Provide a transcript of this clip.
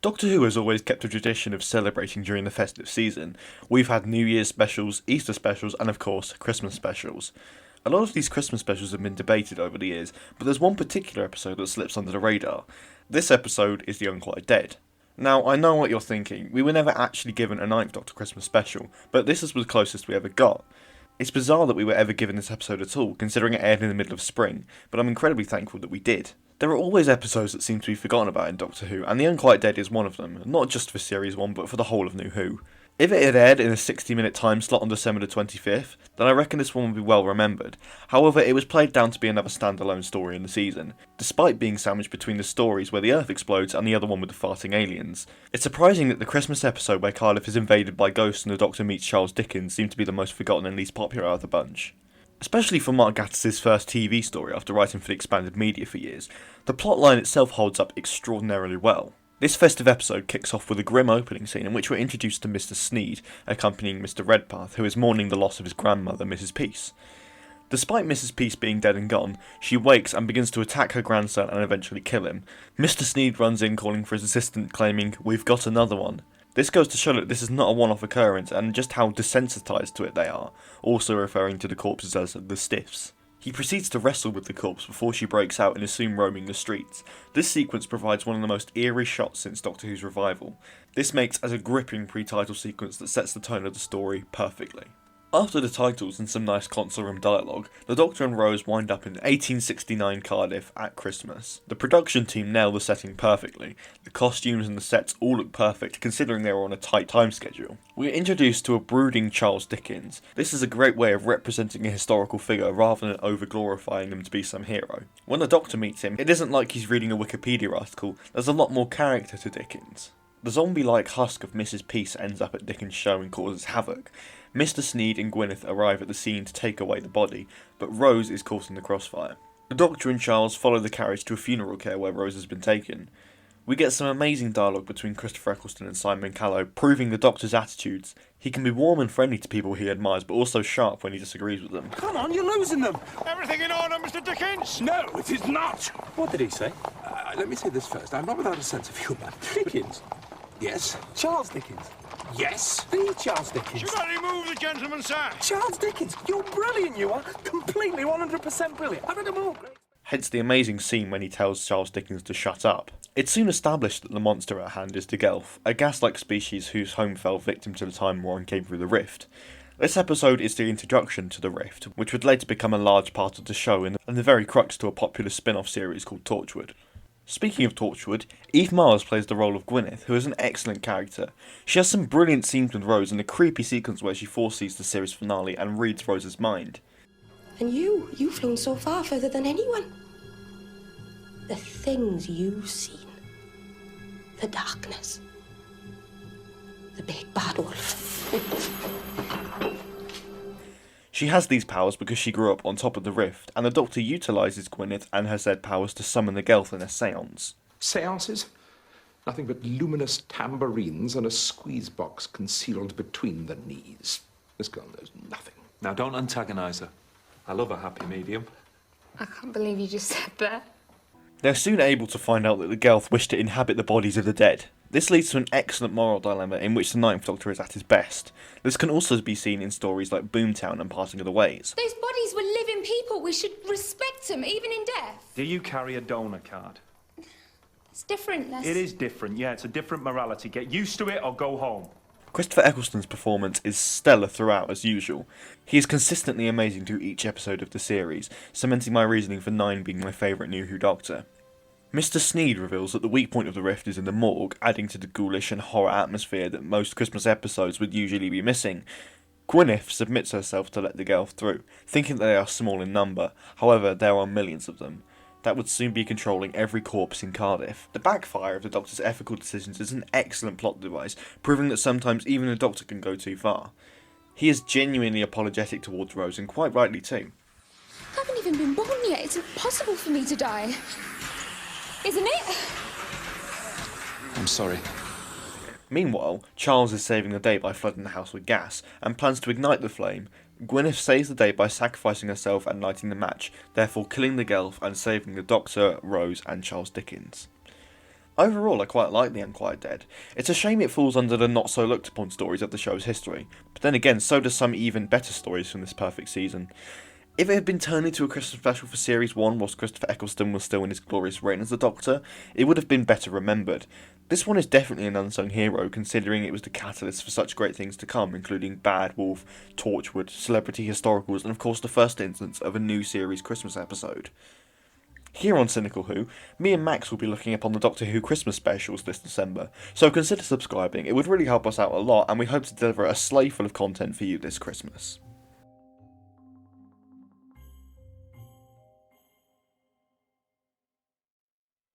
Doctor Who has always kept a tradition of celebrating during the festive season. We've had New Year's specials, Easter specials, and of course, Christmas specials. A lot of these Christmas specials have been debated over the years, but there's one particular episode that slips under the radar. This episode is The Unquite Dead. Now, I know what you're thinking, we were never actually given a Ninth Doctor Christmas special, but this is the closest we ever got. It's bizarre that we were ever given this episode at all, considering it aired in the middle of spring, but I'm incredibly thankful that we did. There are always episodes that seem to be forgotten about in Doctor Who, and The Unquite Dead is one of them, not just for Series 1, but for the whole of New Who. If it had aired in a 60-minute time slot on December the 25th, then I reckon this one would be well remembered. However, it was played down to be another standalone story in the season, despite being sandwiched between the stories where the Earth explodes and the other one with the farting aliens. It's surprising that the Christmas episode where Cardiff is invaded by ghosts and the Doctor meets Charles Dickens seemed to be the most forgotten and least popular out of the bunch. Especially for Mark Gatiss' first TV story after writing for the expanded media for years, the plotline itself holds up extraordinarily well. This festive episode kicks off with a grim opening scene in which we're introduced to Mr. Sneed, accompanying Mr. Redpath, who is mourning the loss of his grandmother, Mrs. Peace. Despite Mrs. Peace being dead and gone, she wakes and begins to attack her grandson and eventually kill him. Mr. Sneed runs in calling for his assistant, claiming, "We've got another one." This goes to show that this is not a one-off occurrence and just how desensitised to it they are, also referring to the corpses as the stiffs. He proceeds to wrestle with the corpse before she breaks out and is soon roaming the streets. This sequence provides one of the most eerie shots since Doctor Who's revival. This makes as a gripping pre-title sequence that sets the tone of the story perfectly. After the titles and some nice console room dialogue, the Doctor and Rose wind up in 1869 Cardiff at Christmas. The production team nail the setting perfectly. The costumes and the sets all look perfect considering they were on a tight time schedule. We are introduced to a brooding Charles Dickens. This is a great way of representing a historical figure rather than over-glorifying him to be some hero. When the Doctor meets him, it isn't like he's reading a Wikipedia article, there's a lot more character to Dickens. The zombie-like husk of Mrs. Peace ends up at Dickens' show and causes havoc. Mr. Sneed and Gweneth arrive at the scene to take away the body, but Rose is caught in the crossfire. The Doctor and Charles follow the carriage to a funeral care where Rose has been taken. We get some amazing dialogue between Christopher Eccleston and Simon Callow, proving the Doctor's attitudes. He can be warm and friendly to people he admires, but also sharp when he disagrees with them. Come on, you're losing them! Everything in order, Mr. Dickens? No, it is not! What did he say? Let me say this first. I'm not without a sense of humour. Dickens. Yes? Charles Dickens. Yes? The Charles Dickens. Should I remove the gentleman, sir? Charles Dickens. You're brilliant, you are. Completely 100% brilliant. I read them all. Hence the amazing scene when he tells Charles Dickens to shut up. It's soon established that the monster at hand is the Gelf, a gas-like species whose home fell victim to the Time War and came through the Rift. This episode is the introduction to the Rift, which would later become a large part of the show and the very crux to a popular spin-off series called Torchwood. Speaking of Torchwood, Eve Mars plays the role of Gweneth, who is an excellent character. She has some brilliant scenes with Rose and a creepy sequence where she foresees the series finale and reads Rose's mind. And you've flown so far further than anyone. The things you've seen. The darkness. The big bad wolf. She has these powers because she grew up on top of the Rift, and the Doctor utilises Gweneth and her said powers to summon the Gelf in a seance. Seances? Nothing but luminous tambourines and a squeeze box concealed between the knees. This girl knows nothing. Now, don't antagonise her. I love a happy medium. I can't believe you just said that. They're soon able to find out that the Gelf wish to inhabit the bodies of the dead. This leads to an excellent moral dilemma in which the Ninth Doctor is at his best. This can also be seen in stories like Boomtown and Parting of the Ways. Those bodies were living people. We should respect them, even in death. Do you carry a donor card? It's different. It is different, yeah. It's a different morality. Get used to it or go home. Christopher Eccleston's performance is stellar throughout as usual. He is consistently amazing through each episode of the series, cementing my reasoning for 9 being my favourite New Who Doctor. Mr. Sneed reveals that the weak point of the Rift is in the Morgue, adding to the ghoulish and horror atmosphere that most Christmas episodes would usually be missing. Gweneth submits herself to let the Gelf through, thinking that they are small in number, however there are millions of them. That would soon be controlling every corpse in Cardiff. The backfire of the Doctor's ethical decisions is an excellent plot device, proving that sometimes even the Doctor can go too far. He is genuinely apologetic towards Rose, and quite rightly too. I haven't even been born yet. It's impossible for me to die. Isn't it? I'm sorry. Meanwhile, Charles is saving the day by flooding the house with gas, and plans to ignite the flame. Gweneth saves the day by sacrificing herself and lighting the match, therefore killing the Gelf and saving the Doctor, Rose and Charles Dickens. Overall, I quite like The Unquiet Dead. It's a shame it falls under the not-so-looked-upon stories of the show's history, but then again, so does some even better stories from this perfect season. If it had been turned into a Christmas special for Series 1 whilst Christopher Eccleston was still in his glorious reign as the Doctor, it would have been better remembered. This one is definitely an unsung hero, considering it was the catalyst for such great things to come, including Bad Wolf, Torchwood, Celebrity Historicals, and of course the first instance of a new series Christmas episode. Here on Cynical Who, me and Max will be looking up on the Doctor Who Christmas specials this December, so consider subscribing, it would really help us out a lot, and we hope to deliver a sleigh full of content for you this Christmas.